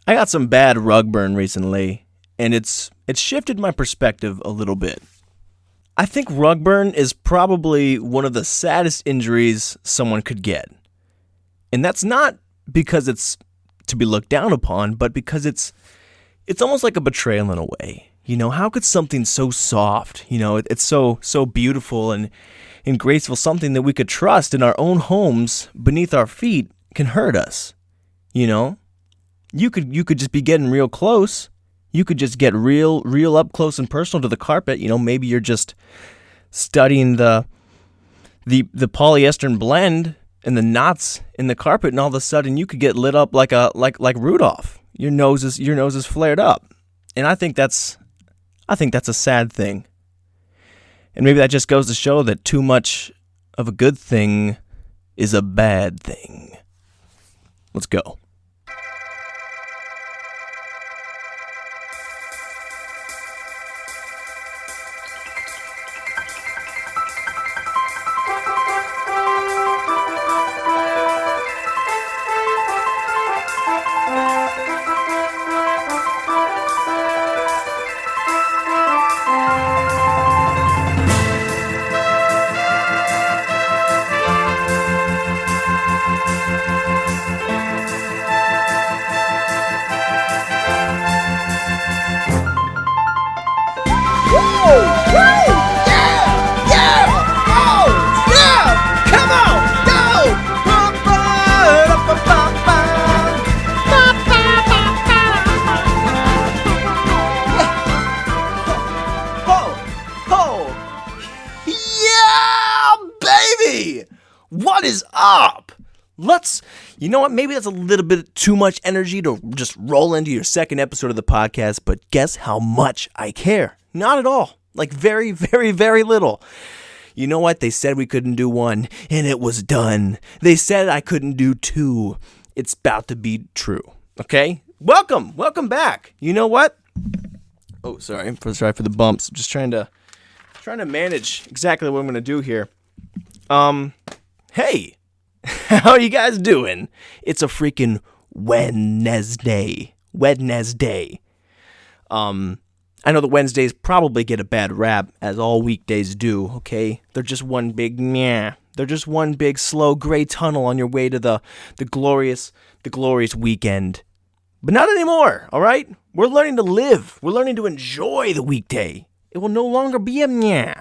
I got some bad rug burn recently, and it's shifted my perspective a little bit. I think rug burn is probably one of the saddest injuries someone could get. And that's not because it's to be looked down upon, but because it's almost like a betrayal in a way. You know, how could something so soft, it's so beautiful and graceful, something that we could trust in our own homes beneath our feet, can hurt us? You could just be getting real close. You could just get real up close and personal to the carpet. Maybe you're just studying the polyester blend and the knots in the carpet, and all of a sudden you could get lit up like Rudolph. Your nose is flared up, and I think that's a sad thing. And maybe that just goes to show that too much of a good thing is a bad thing. Let's go. What is up? You know what? Maybe that's a little bit too much energy to just roll into your second episode of the podcast, but guess how much I care? Not at all. Like very, very, very little. You know what? They said we couldn't do one, and it was done. They said I couldn't do two. It's about to be true. Okay? Welcome back. You know what? Oh, sorry for the bumps. I'm just trying to manage exactly what I'm going to do here. Hey, how are you guys doing? It's a freaking Wednesday. I know that Wednesdays probably get a bad rap, as all weekdays do, okay? They're just one big meh. They're just one big slow gray tunnel on your way to the glorious weekend. But not anymore, all right? We're learning to live. We're learning to enjoy the weekday. It will no longer be a meh.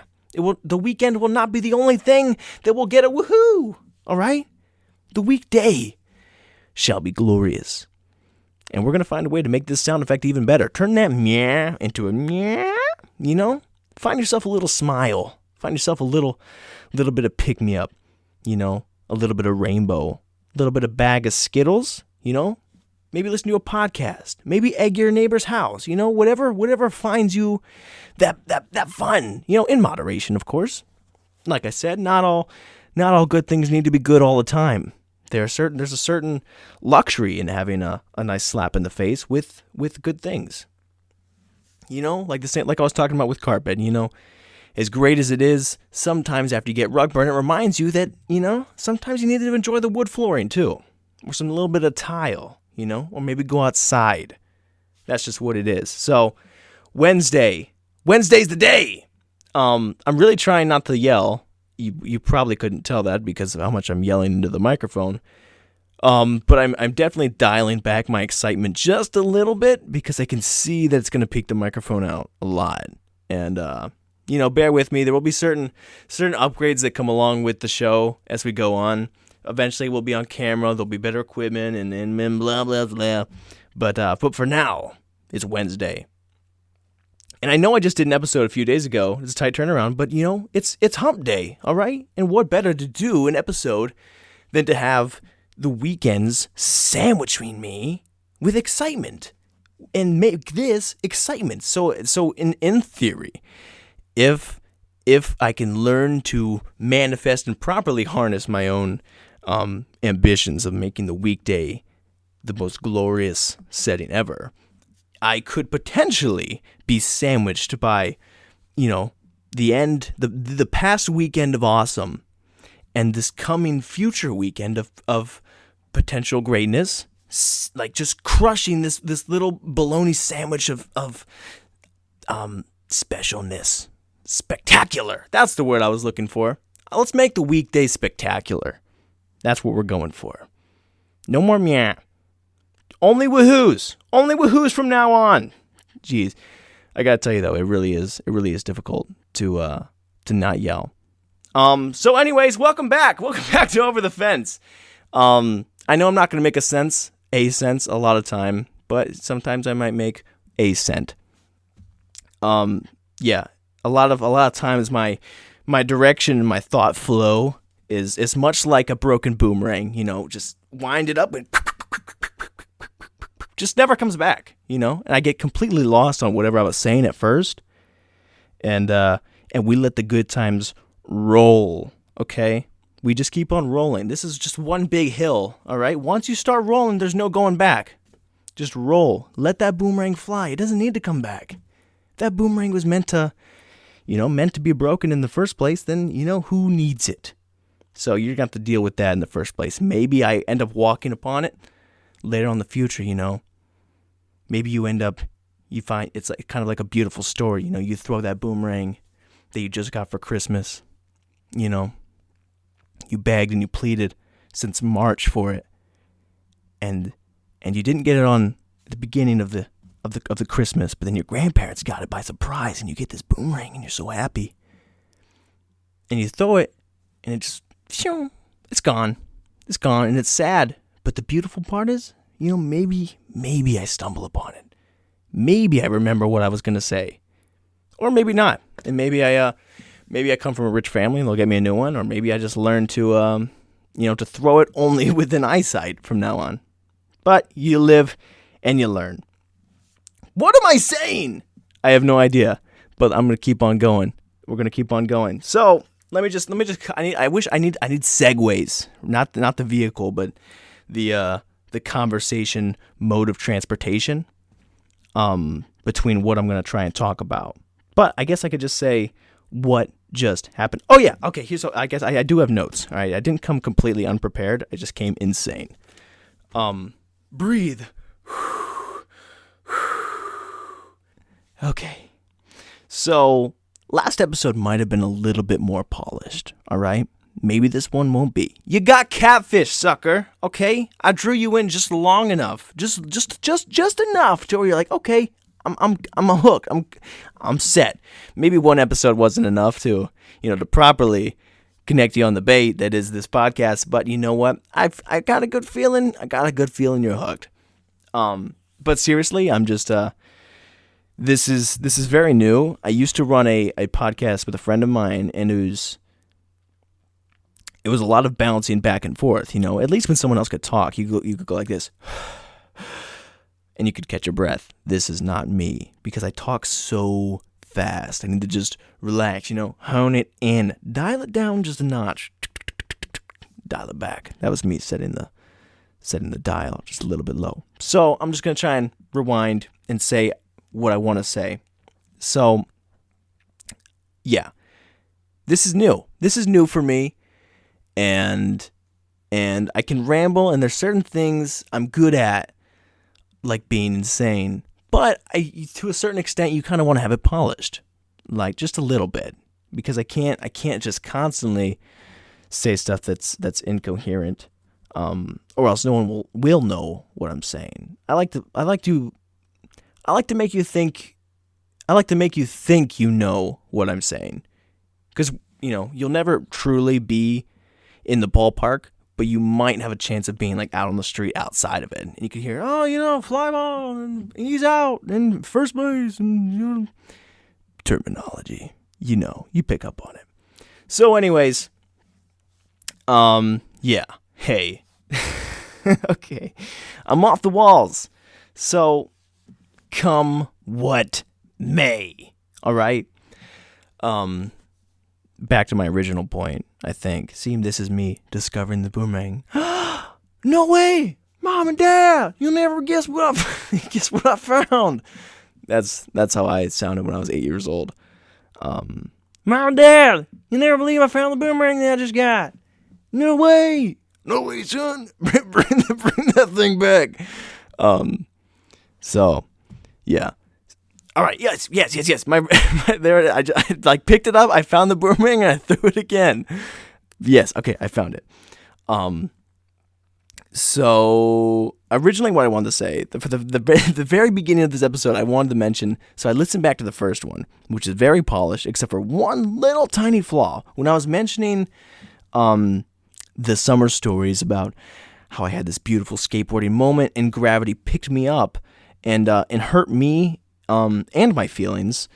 The weekend will not be the only thing that will get a woohoo, all right? The weekday shall be glorious. And we're going to find a way to make this sound effect even better. Turn that meh into a meh, Find yourself a little smile. Find yourself a little bit of pick-me-up, a little bit of rainbow, a little bit of bag of Skittles, Maybe listen to a podcast. Maybe egg your neighbor's house. Whatever finds you that fun. In moderation, of course. Like I said, not all good things need to be good all the time. There's a certain luxury in having a nice slap in the face with good things. Like I was talking about with carpet. As great as it is, sometimes after you get rug burn, it reminds you that sometimes you need to enjoy the wood flooring too, or some little bit of tile. Or maybe go outside. That's just what it is. So, Wednesday's the day. I'm really trying not to yell. You probably couldn't tell that because of how much I'm yelling into the microphone. But I'm definitely dialing back my excitement just a little bit because I can see that it's going to peak the microphone out a lot. And bear with me. There will be certain upgrades that come along with the show as we go on. Eventually, we'll be on camera. There'll be better equipment and blah, blah, blah. But for now, it's Wednesday. And I know I just did an episode a few days ago. It's a tight turnaround. But, it's hump day, all right? And what better to do an episode than to have the weekends sandwiching me with excitement and make this excitement. So in theory, if I can learn to manifest and properly harness my own ambitions of making the weekday the most glorious setting ever, I could potentially be sandwiched by, the past weekend of awesome and this coming future weekend of potential greatness, like just crushing this little bologna sandwich of specialness. Spectacular. That's the word I was looking for. Let's make the weekday spectacular. That's what we're going for. No more meow. Only woohoos. Only woohoos from now on. Jeez. I gotta tell you though, it really is difficult to not yell. So anyways, welcome back. Welcome back to Over the Fence. I know I'm not gonna make a sense a lot of time, but sometimes I might make a cent. Yeah. A lot of times my direction and my thought flow is much like a broken boomerang, just wind it up and just never comes back, and I get completely lost on whatever I was saying at first. And we let the good times roll, okay? We just keep on rolling. This is just one big hill, all right? Once you start rolling, there's no going back. Just roll. Let that boomerang fly. It doesn't need to come back. If that boomerang was meant to be broken in the first place, then, who needs it? So you're going to have to deal with that in the first place. Maybe I end up walking upon it later on in the future, Maybe you find it's like, kind of like a beautiful story, You throw that boomerang that you just got for Christmas, You begged and you pleaded since March for it, and you didn't get it on the beginning of the Christmas, but then your grandparents got it by surprise, and you get this boomerang, and you're so happy, and you throw it, and it just it's gone, and it's sad. But the beautiful part is, maybe I stumble upon it, maybe I remember what I was gonna say, or maybe not, and maybe I come from a rich family and they'll get me a new one, or maybe I just learn to to throw it only within eyesight from now on. But you live and you learn. What am I saying? I have no idea, but I'm gonna keep on going. We're gonna keep on going. So let me just. I need segways, not the vehicle, but the conversation mode of transportation. Between what I'm gonna try and talk about. But I guess I could just say what just happened. Oh yeah, okay. I guess I do have notes. All right, I didn't come completely unprepared. I just came insane. Breathe. Okay. So, last episode might have been a little bit more polished, all right? Maybe this one won't be. You got catfish, sucker, okay? I drew you in just long enough. Just enough to where you're like, okay, I'm a hook. I'm set. Maybe one episode wasn't enough to properly connect you on the bait that is this podcast, but you know what? I got a good feeling. You're hooked. But seriously, I'm just this is very new. I used to run a podcast with a friend of mine, and it was a lot of bouncing back and forth, at least when someone else could talk, you could go like this, and you could catch your breath. This is not me, because I talk so fast. I need to just relax, hone it in, dial it down just a notch, dial it back. That was me setting the dial just a little bit low. So I'm just going to try and rewind and say what I want to say. So, yeah, this is new. This is new for me, and I can ramble, and there's certain things I'm good at, like being insane, but to a certain extent, you kind of want to have it polished, like just a little bit, because I can't just constantly say stuff that's incoherent, or else no one will know what I'm saying. I like to make you think. I like to make you think you know what I'm saying, because you'll never truly be in the ballpark, but you might have a chance of being like out on the street outside of it, and you can hear, fly ball, and he's out, and first base, and terminology. You pick up on it. So, anyways, yeah, hey, okay, I'm off the walls. So, come what may. All right. Back to my original point, I think. See, this is me discovering the boomerang. No way! Mom and Dad, you'll never guess what I found. That's how I sounded when I was 8 years old. Mom and Dad, you'll never believe I found the boomerang that I just got. No way! No way, son. bring that thing back. So, yeah. All right, yes. There, I like picked it up. I found the boomerang and I threw it again. Yes, okay, I found it. So originally, what I wanted to say for the very beginning of this episode, I wanted to mention. So I listened back to the first one, which is very polished, except for one little tiny flaw. When I was mentioning, the summer stories about how I had this beautiful skateboarding moment and gravity picked me up and hurt me. And my feelings,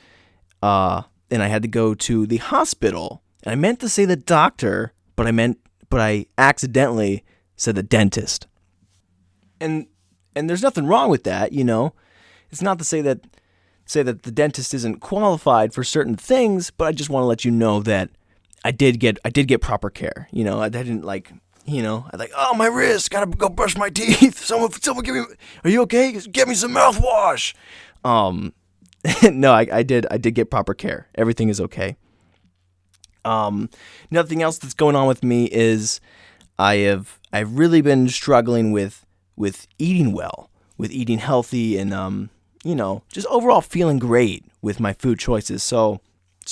and I had to go to the hospital. And I meant to say the doctor, but I accidentally said the dentist. And there's nothing wrong with that, you know. It's not to say that the dentist isn't qualified for certain things, but I just want to let you know that I did get proper care. You know, I didn't like. You know, I like, oh, my wrist, gotta go brush my teeth. Someone give me. Are you okay? Get me some mouthwash. No, I did get proper care. Everything is okay. Nothing else that's going on with me is I've really been struggling with eating well, with eating healthy and, you know, just overall feeling great with my food choices. So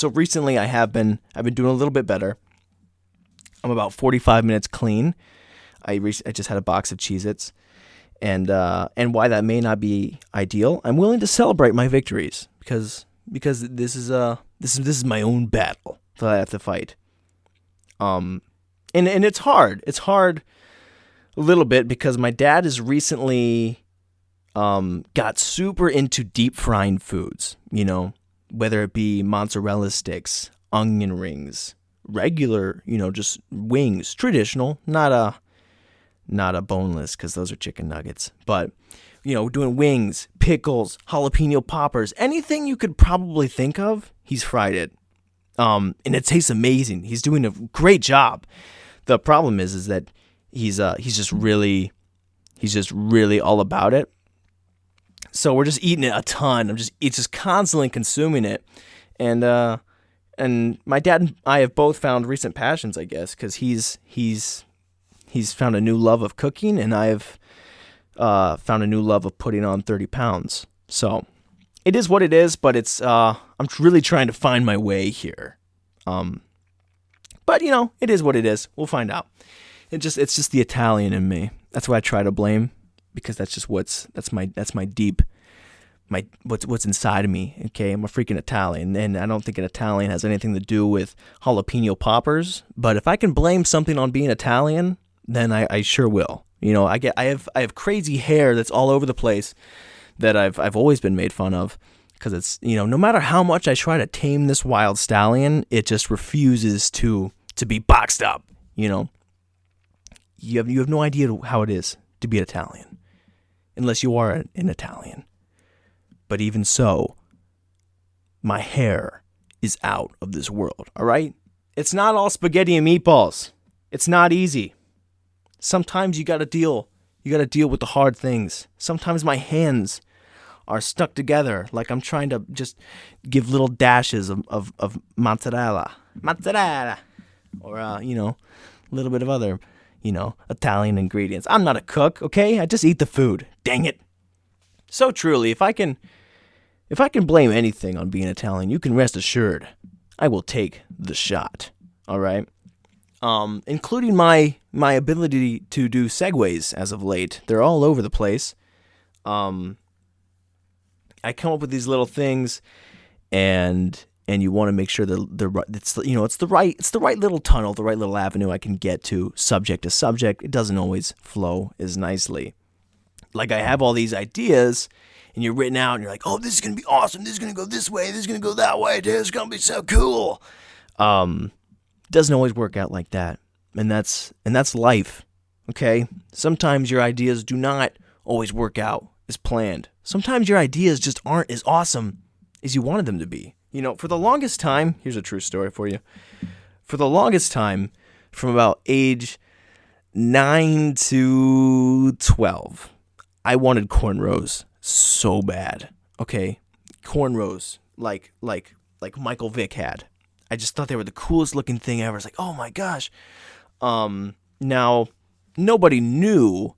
recently I've been doing a little bit better. I'm about 45 minutes clean. I just had a box of Cheez-Its. And why that may not be ideal, I'm willing to celebrate my victories because this is my own battle that I have to fight. And it's hard. It's hard a little bit because my dad has recently got super into deep frying foods. You know, whether it be mozzarella sticks, onion rings, regular, you know, just wings, traditional, not a boneless because those are chicken nuggets, but, you know, doing wings, pickles, jalapeno poppers, anything you could probably think of, he's fried it. And it tastes amazing. He's doing a great job. The problem is that he's just really all about it. So we're just eating it a ton. It's just constantly consuming it. And my dad and I have both found recent passions, I guess, because he's found a new love of cooking, and I've found a new love of putting on 30 pounds. So it is what it is, but it's I'm really trying to find my way here. But you know, it is what it is. We'll find out. It's just the Italian in me. That's what I try to blame, because that's just what's inside of me. Okay, I'm a freaking Italian, and I don't think an Italian has anything to do with jalapeno poppers. But if I can blame something on being Italian, then I sure will. You know, I have crazy hair that's all over the place that I've always been made fun of, because it's, you know, no matter how much I try to tame this wild stallion, it just refuses to be boxed up. You know, you have no idea how it is to be Italian unless you are an Italian. But even so, my hair is out of this world. All right, it's not all spaghetti and meatballs. It's not easy. Sometimes you gotta deal with the hard things. Sometimes my hands are stuck together like I'm trying to just give little dashes of mozzarella, or you know, a little bit of other, you know, Italian ingredients. I'm not a cook, okay? I just eat the food. Dang it. So truly, if I can blame anything on being Italian, you can rest assured I will take the shot. All right? Including my ability to do segways as of late. They're all over the place. I come up with these little things, and you want to make sure that it's the right little tunnel, the right little avenue I can get to subject to subject. It doesn't always flow as nicely. Like, I have all these ideas, and you're written out, and you're like, oh, this is going to be awesome. This is going to go this way. This is going to go that way. This is going to be so cool. Doesn't always work out like that. And that's life. Okay? Sometimes your ideas do not always work out as planned. Sometimes your ideas just aren't as awesome as you wanted them to be. You know, for the longest time, here's a true story for you. For the longest time, from about age 9 to 12, I wanted cornrows so bad. Okay? Cornrows like Michael Vick had. I just thought they were the coolest looking thing ever. It's like, oh my gosh. Now, nobody knew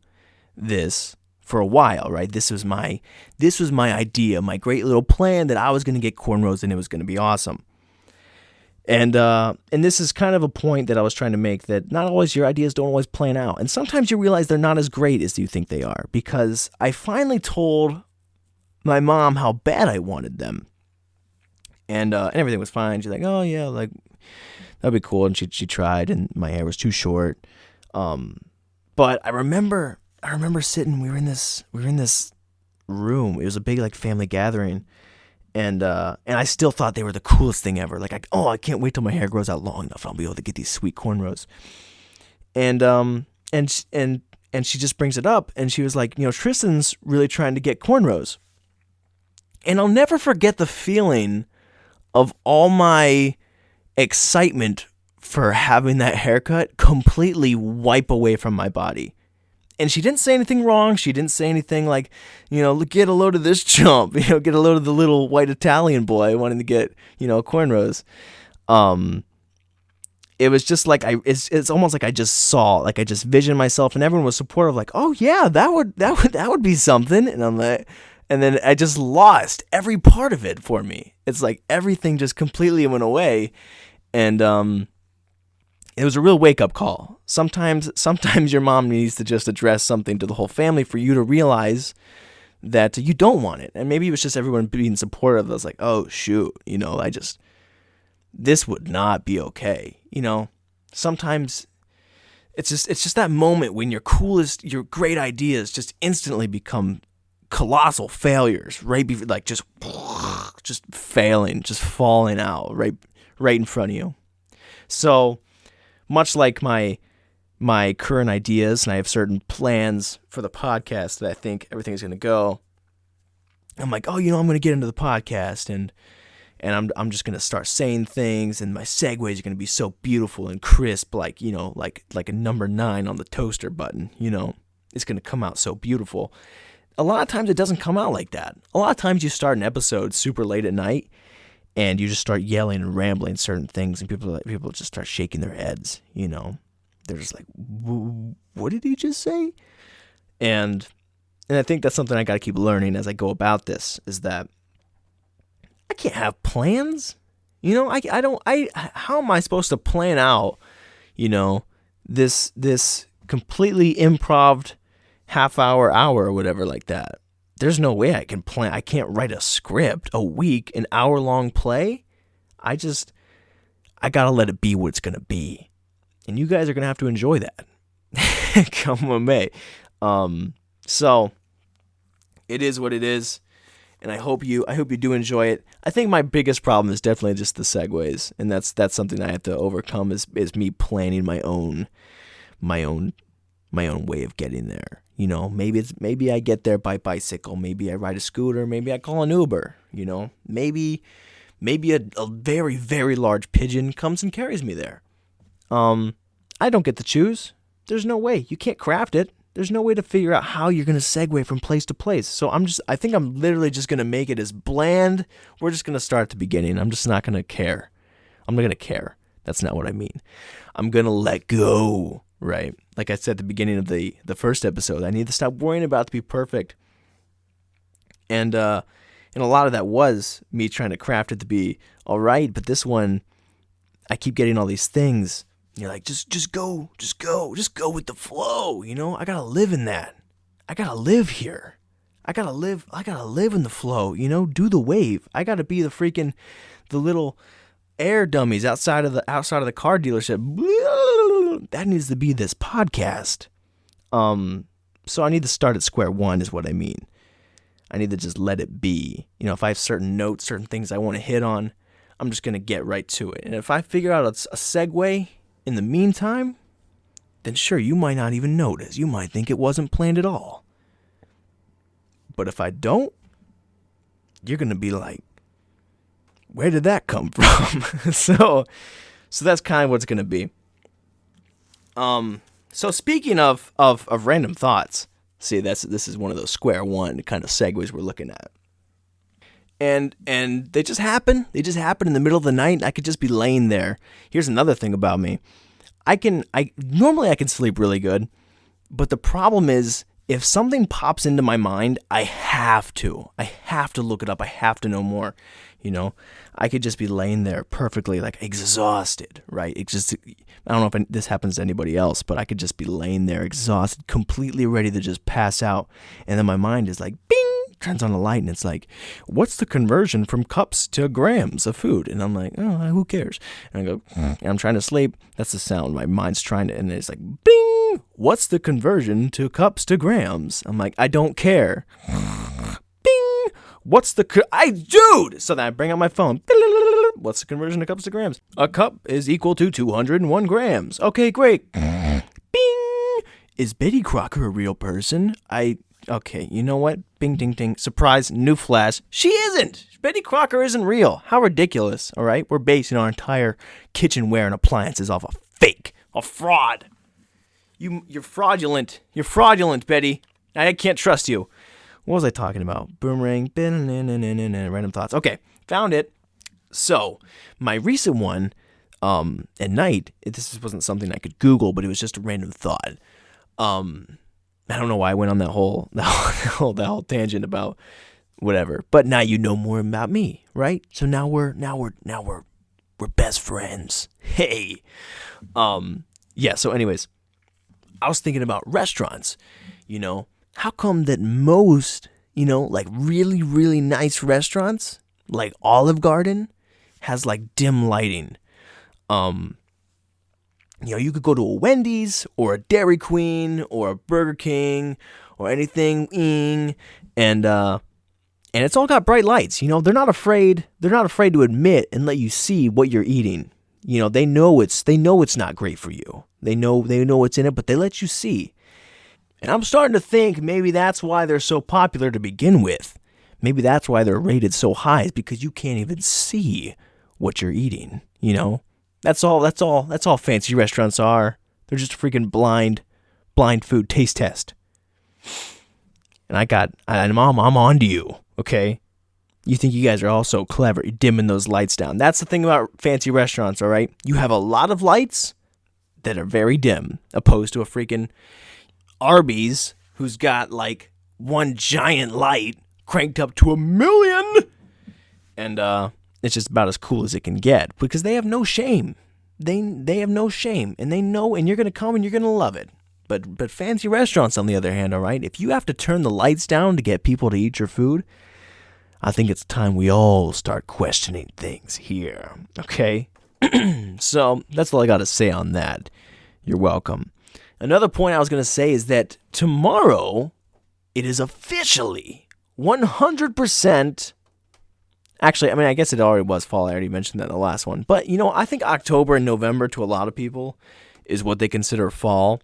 this for a while, right? This was my idea, my great little plan that I was going to get cornrows and it was going to be awesome. And this is kind of a point that I was trying to make, that not always your ideas don't always plan out. And sometimes you realize they're not as great as you think they are, because I finally told my mom how bad I wanted them. And everything was fine. She's like, oh yeah, like that'd be cool. And she tried, and my hair was too short. But I remember sitting, we were in this room. It was a big like family gathering. And I still thought they were the coolest thing ever. Like, I can't wait till my hair grows out long enough and I'll be able to get these sweet cornrows. And she just brings it up, and she was like, Tristan's really trying to get cornrows. And I'll never forget the feeling of all my excitement for having that haircut completely wipe away from my body. And she didn't say anything wrong. She didn't say anything like, get a load of this chump, get a load of the little white Italian boy wanting to get, cornrows. It was just like, it's almost like I just visioned myself, and everyone was supportive, like, oh yeah, that would be something. And I'm like, and then I just lost every part of it for me. It's like everything just completely went away. And, it was a real wake-up call. Sometimes your mom needs to just address something to the whole family for you to realize that you don't want it. And maybe it was just everyone being supportive. I was like, oh, shoot, this would not be okay. Sometimes it's just that moment when your great ideas just instantly become colossal failures, right? Like just failing, just falling out right in front of you. So, much like my current ideas, and I have certain plans for the podcast that I think everything is going to go, I'm like, oh, I'm going to get into the podcast, and I'm just going to start saying things, and my segues are going to be so beautiful and crisp, like a number 9 on the toaster button. It's going to come out so beautiful. A lot of times it doesn't come out like that. A lot of times you start an episode super late at night, and you just start yelling and rambling certain things, and people just start shaking their heads, They're just like, what did he just say? And I think that's something I got to keep learning as I go about this, is that I can't have plans. How am I supposed to plan out, this completely improv hour or whatever like that? There's no way I can plan. I can't write a script, a week, an hour-long play. I got to let it be what it's going to be. And you guys are going to have to enjoy that. Come on, May. So, it is what it is. And I hope you do enjoy it. I think my biggest problem is definitely just the segues. And that's something I have to overcome, is me planning my own way of getting there. Maybe I get there by bicycle, maybe I ride a scooter, maybe I call an Uber, maybe a very, very large pigeon comes and carries me there. I don't get to choose. There's no way. You can't craft it. There's no way to figure out how you're going to segue from place to place. So I think I'm literally just going to make it as bland. We're just going to start at the beginning. I'm just not going to care. I'm not going to care. That's not what I mean. I'm going to let go. Right. Like I said at the beginning of the first episode, I need to stop worrying about it to be perfect. And a lot of that was me trying to craft it to be all right. But this one, I keep getting all these things. You're like, just go with the flow. I got to live in that. I got to live here. I got to live in the flow, do the wave. I got to be the little air dummies outside of the car dealership. That needs to be this podcast. So I need to start at square one is what I mean. I need to just let it be. If I have certain notes, certain things I want to hit on, I'm just going to get right to it. And if I figure out a segue in the meantime, then sure, you might not even notice. You might think it wasn't planned at all. But if I don't, you're going to be like, where did that come from? So that's kind of what it's going to be. So speaking of random thoughts, see, this is one of those square one kind of segues we're looking at. And they just happen. They just happen in the middle of the night. I could just be laying there. Here's another thing about me. Normally I can sleep really good, But the problem is, if something pops into my mind, I have to look it up. I have to know more. I could just be laying there perfectly, like, exhausted, right? I don't know if this happens to anybody else, but I could just be laying there exhausted, completely ready to just pass out. And then my mind is like, bing, turns on a light, and it's like, what's the conversion from cups to grams of food? And I'm like, oh, who cares? And I go, and I'm trying to sleep. That's the sound. My mind's trying to, and it's like, bing, what's the conversion to cups to grams? I'm like, I don't care. Bing, what's the, dude! So then I bring out my phone. What's the conversion to cups to grams? A cup is equal to 201 grams. Okay, great. Bing! Is Betty Crocker a real person? Okay, you know what? Bing, ding, ding. Surprise, new flash. She isn't! Betty Crocker isn't real. How ridiculous, all right? We're basing our entire kitchenware and appliances off a fake, a fraud. You're fraudulent. You're fraudulent, Betty. I can't trust you. What was I talking about? Boomerang, random thoughts. Okay, found it. So, my recent one, at night, this wasn't something I could Google, but it was just a random thought. I don't know why I went on that whole tangent about whatever. But now you know more about me, right? So now we're best friends. Hey. Yeah, so anyways, I was thinking about restaurants. How come that most, like really, really nice restaurants, like Olive Garden, has like dim lighting? You could go to a Wendy's or a Dairy Queen or a Burger King or anything, and it's all got bright lights. They're not afraid to admit and let you see what you're eating. They know it's not great for you. They know what's in it, but they let you see. And I'm starting to think maybe that's why they're so popular to begin with. Maybe that's why they're rated so high, is because you can't even see what you're eating. That's all fancy restaurants are. They're just a freaking blind food taste test. And I'm on to you, okay? You think you guys are all so clever. You're dimming those lights down. That's the thing about fancy restaurants, all right? You have a lot of lights that are very dim, opposed to a freaking Arby's who's got like one giant light cranked up to 1,000,000. And it's just about as cool as it can get, because they have no shame. They have no shame, and they know, and you're going to come and you're going to love it. But fancy restaurants, on the other hand, all right, if you have to turn the lights down to get people to eat your food, I think it's time we all start questioning things here, okay? So that's all I got to say on that. You're welcome. Another point I was going to say is that tomorrow, it is officially 100%. Actually, I guess it already was fall. I already mentioned that in the last one. But, I think October and November to a lot of people is what they consider fall.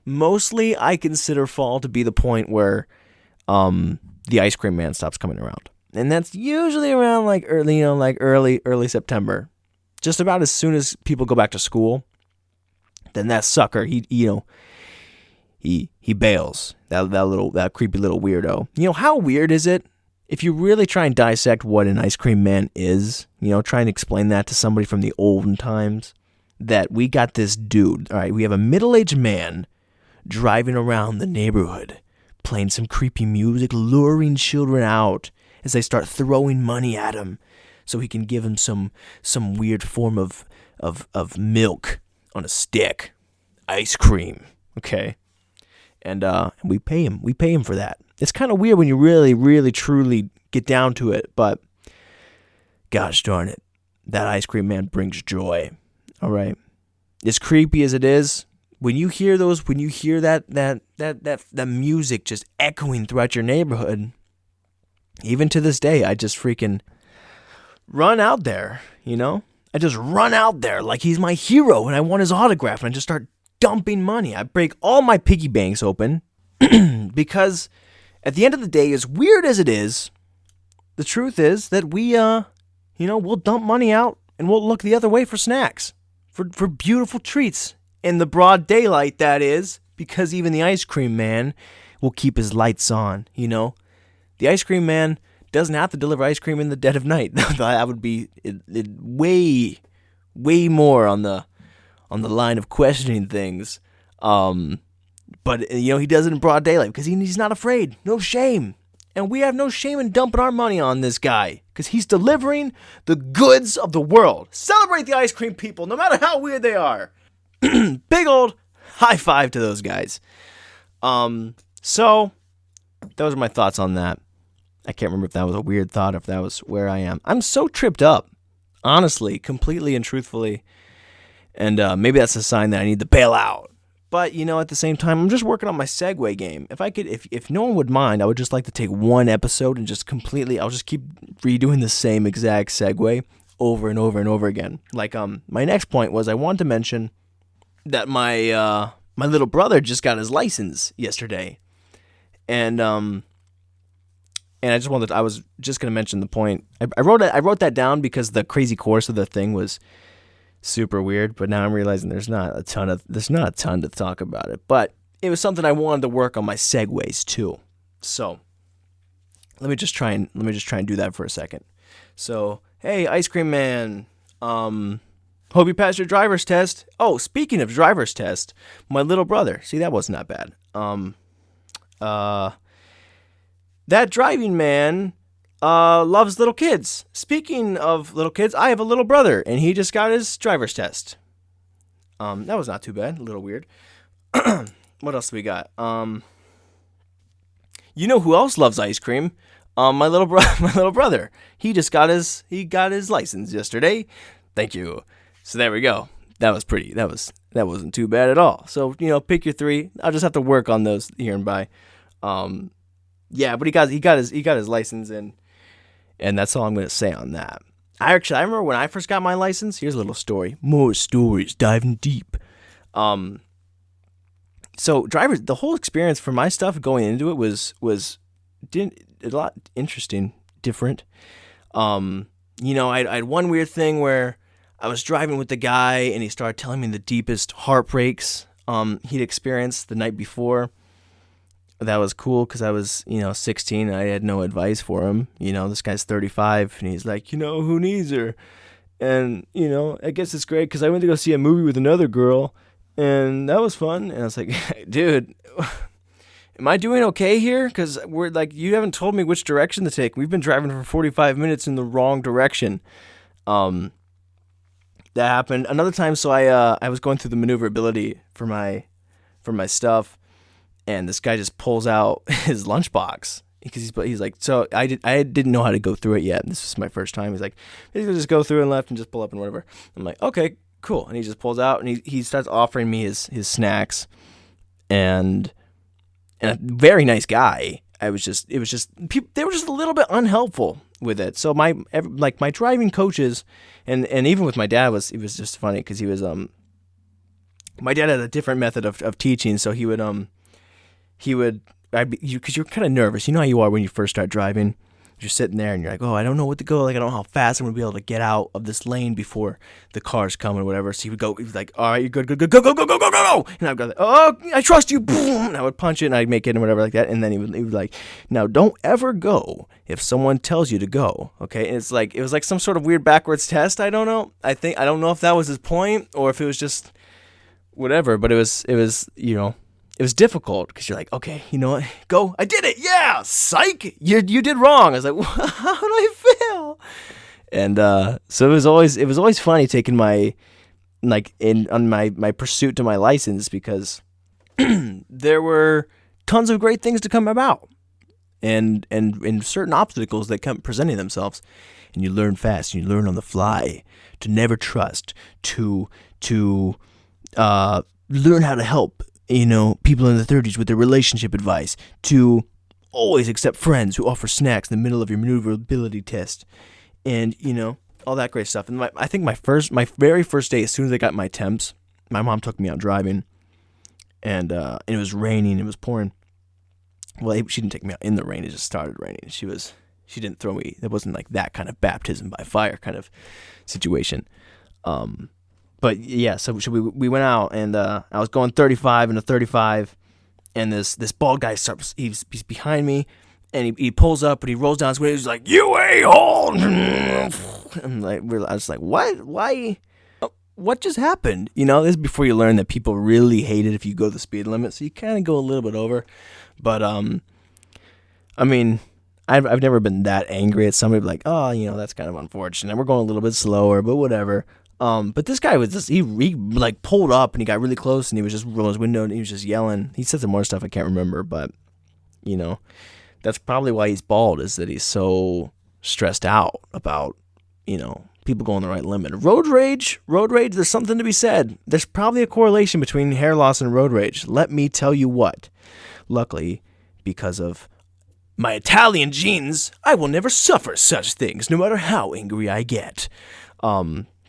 Mostly, I consider fall to be the point where the ice cream man stops coming around. And that's usually around like early September. Just about as soon as people go back to school. Then that sucker, he bails. That creepy little weirdo. How weird is it? If you really try and dissect what an ice cream man is, try and explain that to somebody from the olden times, that we got this dude, all right, we have a middle-aged man driving around the neighborhood, playing some creepy music, luring children out as they start throwing money at him so he can give him some weird form of milk on a stick, ice cream, okay? And we pay him for that. It's kind of weird when you really, really, truly get down to it, but gosh darn it, that ice cream man brings joy. All right, as creepy as it is, when you hear that music just echoing throughout your neighborhood, even to this day, I just freaking run out there. I just run out there like he's my hero, and I want his autograph, and I just start dumping money. I break all my piggy banks open because. At the end of the day, as weird as it is, the truth is that we, we'll dump money out and we'll look the other way for snacks, for beautiful treats in the broad daylight, that is, because even the ice cream man will keep his lights on, The ice cream man doesn't have to deliver ice cream in the dead of night. That would be way, way more on the line of questioning things. But, he does it in broad daylight because he's not afraid. No shame. And we have no shame in dumping our money on this guy because he's delivering the goods of the world. Celebrate the ice cream people, no matter how weird they are. Big old high five to those guys. So, those are my thoughts on that. I can't remember if that was a weird thought or if that was where I am. I'm so tripped up, honestly, completely and truthfully. And maybe that's a sign that I need to bail out. But, at the same time, I'm just working on my Segway game. If I could, if no one would mind, I would just like to take one episode and I'll just keep redoing the same exact Segway over and over and over again. Like, my next point was I wanted to mention that my little brother just got his license yesterday. And I was just going to mention the point. I wrote that down because the crazy course of the thing was super weird, but now I'm realizing there's not a ton to talk about it. But it was something I wanted to work on my segues too. So let me just try and do that for a second. So, hey, Ice Cream Man, hope you passed your driver's test. Oh, speaking of driver's test, my little brother. See, that wasn't that bad. That driving man loves little kids. Speaking of little kids, I have a little brother, and he just got his driver's test. That was not too bad. A little weird. What else do we got? You know who else loves ice cream? My little brother. He got his license yesterday. Thank you. So there we go. That wasn't too bad at all. So, pick your three. I'll just have to work on those here and by. Yeah, but he got his license, and that's all I'm going to say on that. I remember when I first got my license. Here's a little story. More stories, diving deep. So the whole experience for my stuff going into it was a lot interesting, different. I had one weird thing where I was driving with the guy, and he started telling me the deepest heartbreaks he'd experienced the night before. That was cool because I was, 16 and I had no advice for him. This guy's 35 and he's like, who needs her? And, I guess it's great because I went to go see a movie with another girl and that was fun. And I was like, dude, am I doing okay here? Because we're like, you haven't told me which direction to take. We've been driving for 45 minutes in the wrong direction. That happened another time. So I was going through the maneuverability for my stuff. And this guy just pulls out his lunchbox because he's like, so I didn't know how to go through it yet. And this was my first time. He's like, he's gonna just go through and left and just pull up and whatever. I'm like, okay, cool. And he just pulls out and he starts offering me his snacks, and a very nice guy. They were just a little bit unhelpful with it. So my driving coaches and even with my dad it was just funny because he was my dad had a different method of teaching. So because you're kind of nervous. You know how you are when you first start driving. You're sitting there and you're like, oh, I don't know what to go. Like, I don't know how fast I'm going to be able to get out of this lane before the cars come or whatever. So he was like, all right, you're good, go. And I'd go, oh, I trust you. Boom. And I would punch it and I'd make it and whatever like that. And then he would like, now don't ever go if someone tells you to go. Okay. And it was like some sort of weird backwards test. I don't know. I don't know if that was his point or if it was just whatever, but it was, it was difficult because you're like, okay, you know what? Go. I did it. Yeah. Psych. You did wrong. I was like, how did I fail? And so it was always funny taking my pursuit to my license because there were tons of great things to come about and certain obstacles that kept presenting themselves, and you learn fast and you learn on the fly to never trust, to learn how to help people in their 30s with their relationship advice, to always accept friends who offer snacks in the middle of your maneuverability test, and all that great stuff. And I think my very first day, as soon as I got my temps, my mom took me out driving, and it was raining, it was pouring. Well, she didn't take me out in the rain; it just started raining. She didn't throw me. It wasn't like that kind of baptism by fire kind of situation. But yeah, so we went out, and I was going 35 into 35, and this bald guy starts. He's behind me, and he pulls up, and he rolls down his window. He's like, "You a-hole!" I'm like, I was like, "What? Why?" what just happened? You know, this is before you learn that people really hate it if you go the speed limit, so you kind of go a little bit over. But, I mean, I've never been that angry at somebody like, oh, you know, that's kind of unfortunate. We're going a little bit slower, but whatever. But this guy was just, he like pulled up and he got really close and he was just rolling his window and he was just yelling. He said some more stuff I can't remember, but, you know, that's probably why he's bald, is that he's so stressed out about, you know, people going the right limit. Road rage, there's something to be said. There's probably a correlation between hair loss and road rage. Let me tell you what. Luckily, because of my Italian genes, I will never suffer such things, no matter how angry I get.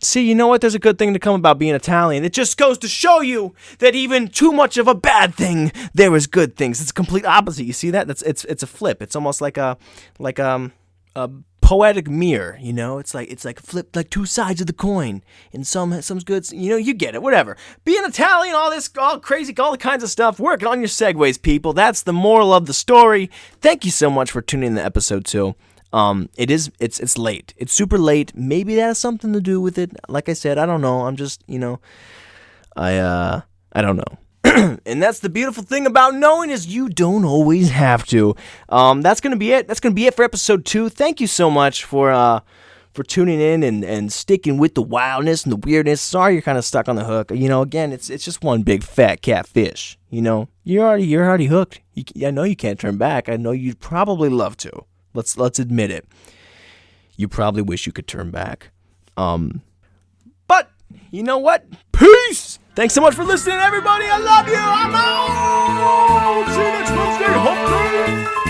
See, you know what? There's a good thing to come about being Italian. It just goes to show you that even too much of a bad thing, there is good things. It's a complete opposite. You see that? It's a flip. It's almost like a poetic mirror. You know, it's like flip, like two sides of the coin. And some's good. You know, you get it. Whatever. Being Italian, all crazy, all the kinds of stuff. Working on your segues, people. That's the moral of the story. Thank you so much for tuning in to episode 2. It's late. It's super late. Maybe that has something to do with it. Like I said, I don't know. I'm just, you know, I don't know. And that's the beautiful thing about knowing, is you don't always have to. That's going to be it. That's going to be it for episode 2. Thank you so much for tuning in and sticking with the wildness and the weirdness. Sorry you're kind of stuck on the hook. You know, again, it's just one big fat catfish. You know, you're already hooked. I know you can't turn back. I know you'd probably love to. Let's admit it. You probably wish you could turn back. But you know what? Peace! Thanks so much for listening, everybody. I love you. I'm out. See you next Wednesday. Hump day.